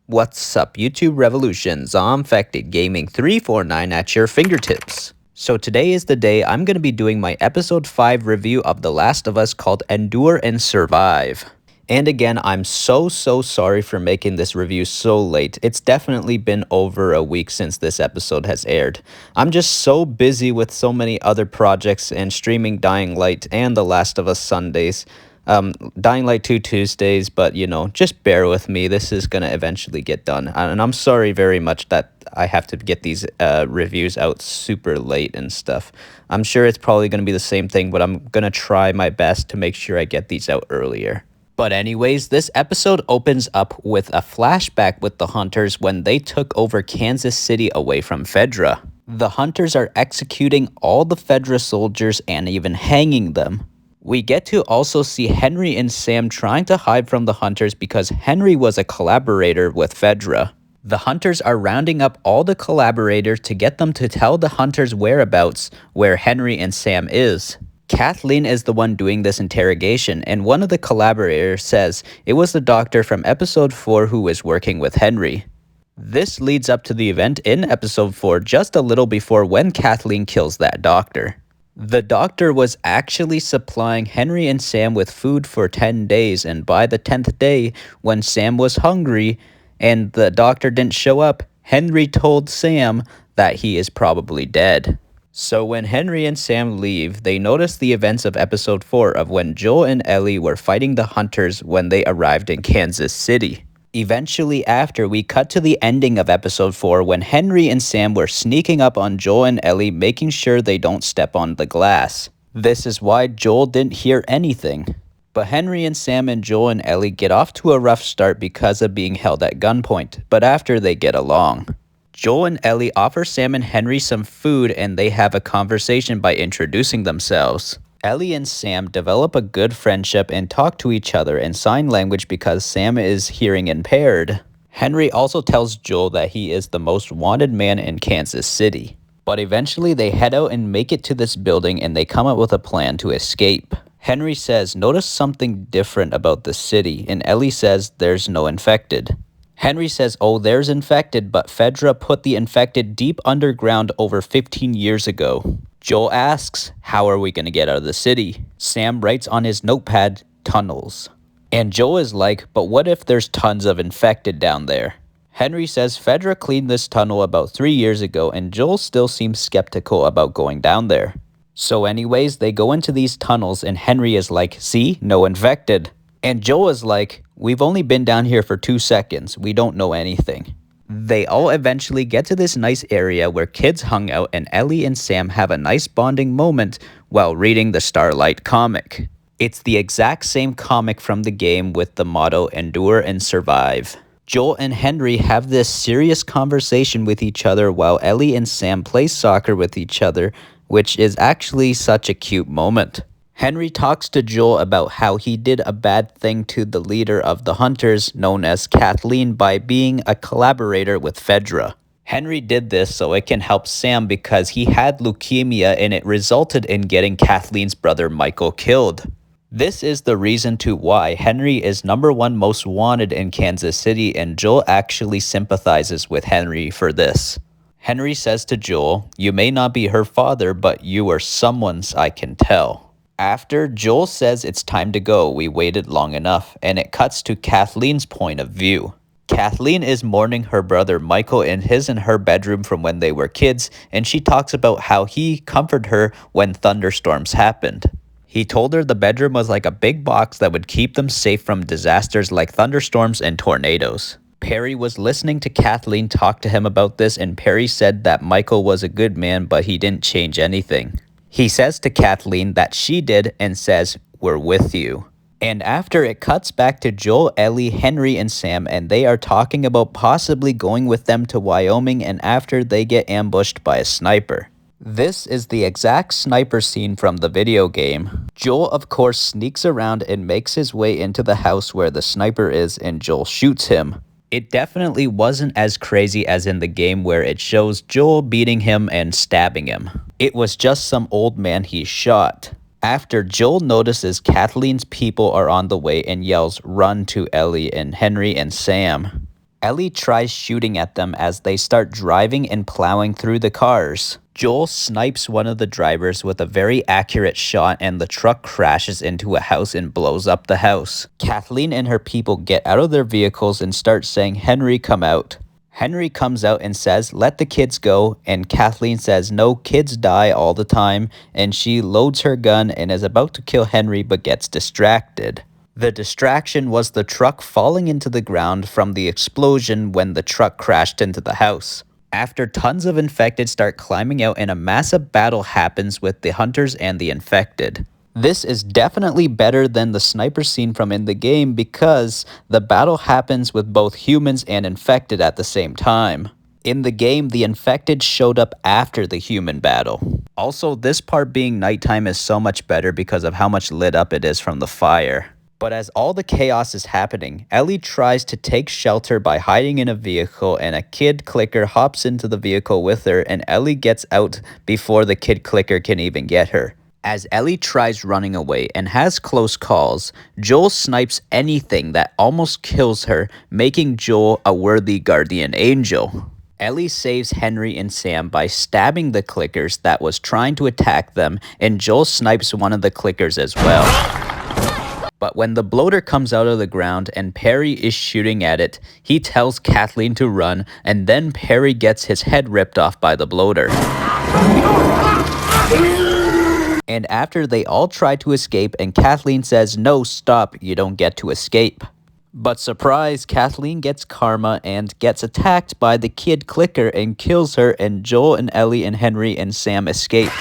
What's up, YouTube Revolution? ZombfectedGaming 349 at your fingertips. So today is the day I'm going to be doing my episode 5 review of The Last of Us called Endure and Survive. And again, I'm so sorry for making this review so late. It's definitely been over a week since this episode has aired. I'm just so busy with so many other projects and streaming Dying Light and The Last of Us Sundays. Dying Light 2 Tuesdays, but you know, just bear with me. This is gonna eventually get done, and I'm sorry very much that I have to get these reviews out super late and stuff. I'm sure it's probably gonna be the same thing, but I'm gonna try my best to make sure I get these out earlier. But anyways, this episode opens up with a flashback with the Hunters when they took over Kansas City away from Fedra. The Hunters are executing all the Fedra soldiers and even hanging them. We get to also see Henry and Sam trying to hide from the Hunters because Henry was a collaborator with Fedra. The Hunters are rounding up all the collaborators to get them to tell the Hunters' whereabouts where Henry and Sam is. Kathleen is the one doing this interrogation, and one of the collaborators says it was the doctor from episode 4 who was working with Henry. This leads up to the event in episode 4 just a little before when Kathleen kills that doctor. The doctor was actually supplying Henry and Sam with food for 10 days, and by the 10th day, when Sam was hungry and the doctor didn't show up, Henry told Sam that he is probably dead. So when Henry and Sam leave, they notice the events of episode 4 of when Joel and Ellie were fighting the Hunters when they arrived in Kansas City. Eventually after, we cut to the ending of episode 4 when Henry and Sam were sneaking up on Joel and Ellie, making sure they don't step on the glass. This is why Joel didn't hear anything. But Henry and Sam and Joel and Ellie get off to a rough start because of being held at gunpoint, but after they get along. Joel and Ellie offer Sam and Henry some food and they have a conversation by introducing themselves. Ellie and Sam develop a good friendship and talk to each other in sign language because Sam is hearing impaired. Henry also tells Joel that he is the most wanted man in Kansas City. But eventually they head out and make it to this building and they come up with a plan to escape. Henry says, "Notice something different about the city," and Ellie says, "There's no infected." Henry says, "Oh, there's infected, but Fedra put the infected deep underground over 15 years ago. Joel asks, "How are we going to get out of the city?" Sam writes on his notepad, "Tunnels." And Joel is like, "But what if there's tons of infected down there?" Henry says Fedra cleaned this tunnel about 3 years ago, and Joel still seems skeptical about going down there. So anyways, they go into these tunnels, and Henry is like, "See, no infected." And Joel is like, "We've only been down here for 2 seconds. We don't know anything." They all eventually get to this nice area where kids hung out, and Ellie and Sam have a nice bonding moment while reading the Starlight comic. It's the exact same comic from the game with the motto "Endure and Survive." Joel and Henry have this serious conversation with each other while Ellie and Sam play soccer with each other, which is actually such a cute moment. Henry talks to Joel about how he did a bad thing to the leader of the Hunters, known as Kathleen, by being a collaborator with Fedra. Henry did this so it can help Sam because he had leukemia and it resulted in getting Kathleen's brother Michael killed. This is the reason to why Henry is #1 most wanted in Kansas City, and Joel actually sympathizes with Henry for this. Henry says to Joel, "You may not be her father, but you are someone's, I can tell." After Joel says it's time to go, we waited long enough, and it cuts to Kathleen's point of view. Kathleen is mourning her brother Michael in his and her bedroom from when they were kids, and she talks about how he comforted her when thunderstorms happened. He told her the bedroom was like a big box that would keep them safe from disasters like thunderstorms and tornadoes. Perry was listening to Kathleen talk to him about this, and Perry said that Michael was a good man, but he didn't change anything. He says to Kathleen that she did and says, "We're with you." And after, it cuts back to Joel, Ellie, Henry, and Sam, and they are talking about possibly going with them to Wyoming, and after they get ambushed by a sniper. This is the exact sniper scene from the video game. Joel, of course, sneaks around and makes his way into the house where the sniper is, and Joel shoots him. It definitely wasn't as crazy as in the game where it shows Joel beating him and stabbing him. It was just some old man he shot. After Joel notices Kathleen's people are on the way and yells, "Run," to Ellie and Henry and Sam. Ellie tries shooting at them as they start driving and plowing through the cars. Joel snipes one of the drivers with a very accurate shot and the truck crashes into a house and blows up the house. Kathleen and her people get out of their vehicles and start saying, "Henry, come out." Henry comes out and says, "Let the kids go," and Kathleen says, "No, kids die all the time," and she loads her gun and is about to kill Henry but gets distracted. The distraction was the truck falling into the ground from the explosion when the truck crashed into the house. After tons of infected start climbing out and a massive battle happens with the hunters and the infected. This is definitely better than the sniper scene from in the game because the battle happens with both humans and infected at the same time. In the game, the infected showed up after the human battle. Also, this part being nighttime is so much better because of how much lit up it is from the fire. But as all the chaos is happening, Ellie tries to take shelter by hiding in a vehicle and a kid clicker hops into the vehicle with her and Ellie gets out before the kid clicker can even get her. As Ellie tries running away and has close calls, Joel snipes anything that almost kills her, making Joel a worthy guardian angel. Ellie saves Henry and Sam by stabbing the clickers that was trying to attack them, and Joel snipes one of the clickers as well. But when the bloater comes out of the ground and Perry is shooting at it, he tells Kathleen to run, and then Perry gets his head ripped off by the bloater. And after they all try to escape and Kathleen says, "No, stop, you don't get to escape." But surprise, Kathleen gets karma and gets attacked by the kid clicker and kills her, and Joel and Ellie and Henry and Sam escape.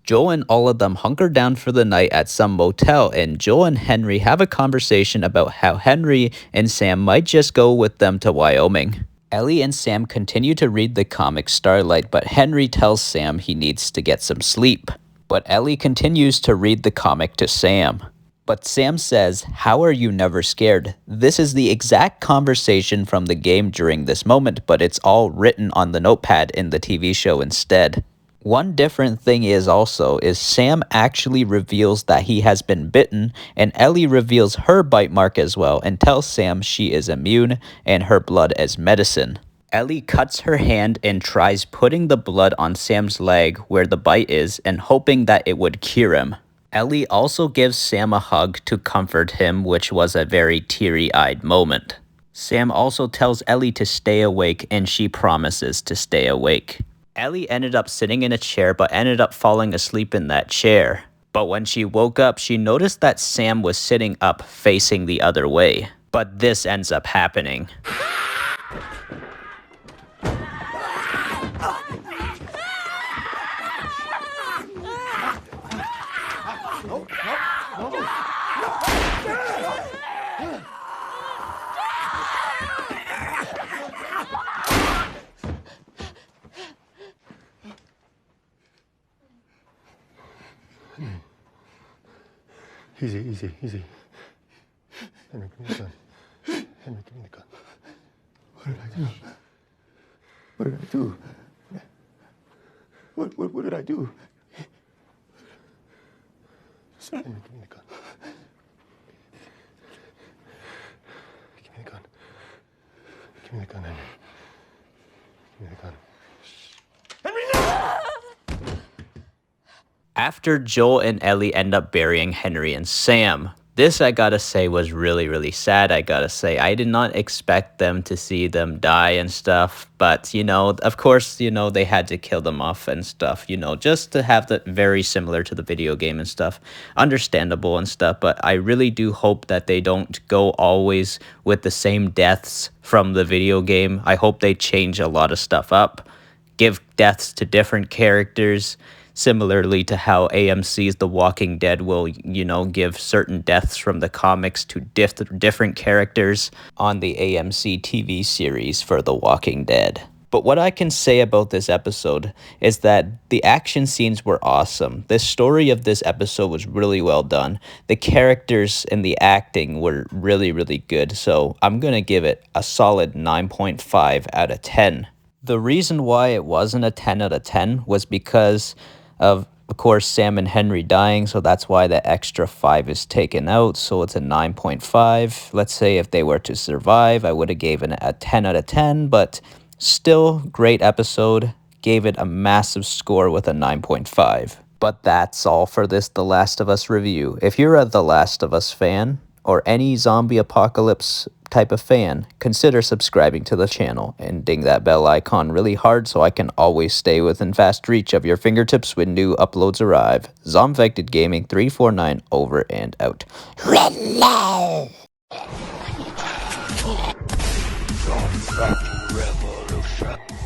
Joel and all of them hunker down for the night at some motel, and Joel and Henry have a conversation about how Henry and Sam might just go with them to Wyoming. Ellie and Sam continue to read the comic Starlight, but Henry tells Sam he needs to get some sleep. But Ellie continues to read the comic to Sam. But Sam says, "How are you never scared?" This is the exact conversation from the game during this moment, but it's all written on the notepad in the TV show instead. One different thing is Sam actually reveals that he has been bitten, and Ellie reveals her bite mark as well and tells Sam she is immune and her blood as medicine. Ellie cuts her hand and tries putting the blood on Sam's leg where the bite is and hoping that it would cure him. Ellie also gives Sam a hug to comfort him, which was a very teary-eyed moment. Sam also tells Ellie to stay awake, and she promises to stay awake. Ellie ended up sitting in a chair but ended up falling asleep in that chair. But when she woke up, she noticed that Sam was sitting up facing the other way. But this ends up happening. Easy, easy, easy. Henry, give me the gun. Henry, give me the gun. What did I do? What did I do? What did I do? Henry, give me the gun. Give me the gun. Give me the gun, Henry. Give me the gun. Henry, no! After Joel and Ellie end up burying Henry and Sam, this I gotta say was really, really sad. I gotta say, I did not expect them to see them die and stuff, but of course, they had to kill them off and stuff, just to have that very similar to the video game and stuff. Understandable and stuff, but I really do hope that they don't go always with the same deaths from the video game. I hope they change a lot of stuff up, give deaths to different characters, similarly to how AMC's The Walking Dead will, give certain deaths from the comics to different characters on the AMC TV series for The Walking Dead. But what I can say about this episode is that the action scenes were awesome. The story of this episode was really well done. The characters and the acting were really, really good. So I'm going to give it a solid 9.5 out of 10. The reason why it wasn't a 10 out of 10 was because of course, Sam and Henry dying, so that's why the extra 5 is taken out, so it's a 9.5. Let's say if they were to survive, I would have given it a 10 out of 10, but still, great episode. Gave it a massive score with a 9.5. But that's all for this The Last of Us review. If you're a The Last of Us fan, or any zombie apocalypse type of fan, consider subscribing to the channel and ding that bell icon really hard so I can always stay within fast reach of your fingertips when new uploads arrive. ZombfectedGaming 349 over and out. Hello! Revolution.